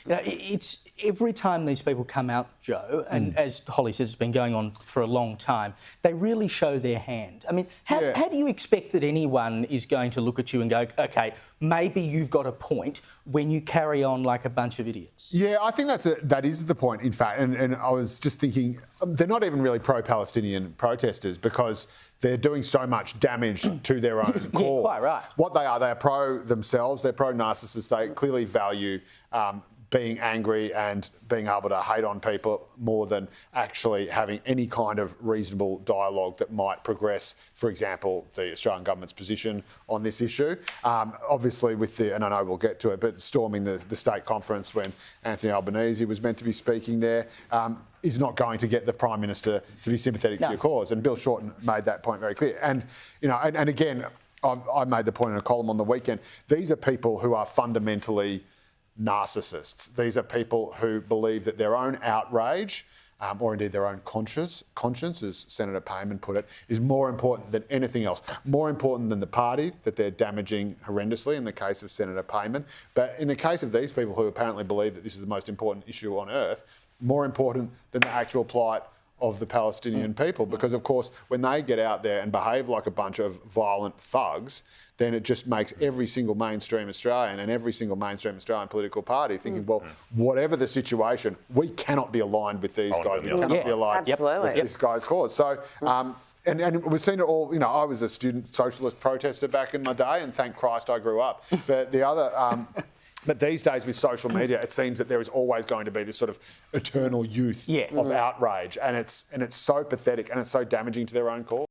it's every time these people come out, Joe, and as Holly says, it's been going on for a long time, they really show their hand. I mean, how do you expect that anyone is going to look at you and go, OK, maybe you've got a point, when you carry on like a bunch of idiots? Yeah, I think that is the point, in fact. And I was just thinking, they're not even really pro-Palestinian protesters because they're doing so much damage to their own cause. Yeah, quite right. What they are pro themselves, they're pro-narcissists. They clearly value being angry and being able to hate on people more than actually having any kind of reasonable dialogue that might progress, for example, the Australian government's position on this issue. Obviously with and I know we'll get to it, but storming the state conference when Anthony Albanese was meant to be speaking there is not going to get the Prime Minister to be sympathetic to your cause. And Bill Shorten made that point very clear. And, and again, I made the point in a column on the weekend, these are people who are fundamentally narcissists. These are people who believe that their own outrage, or indeed their own conscience, as Senator Payman put it, is more important than anything else. More important than the party that they're damaging horrendously in the case of Senator Payman. But in the case of these people who apparently believe that this is the most important issue on earth, more important than the actual plight of the Palestinian people, because of course when they get out there and behave like a bunch of violent thugs, then it just makes every single mainstream Australian and every single mainstream Australian political party thinking, well, whatever the situation, we cannot be aligned with these guys. We cannot be aligned with this guy's cause. So, and we've seen it all. I was a student socialist protester back in my day, and thank Christ I grew up. But the other. But these days with social media, it seems that there is always going to be this sort of eternal youth of outrage, and it's so pathetic and it's so damaging to their own cause.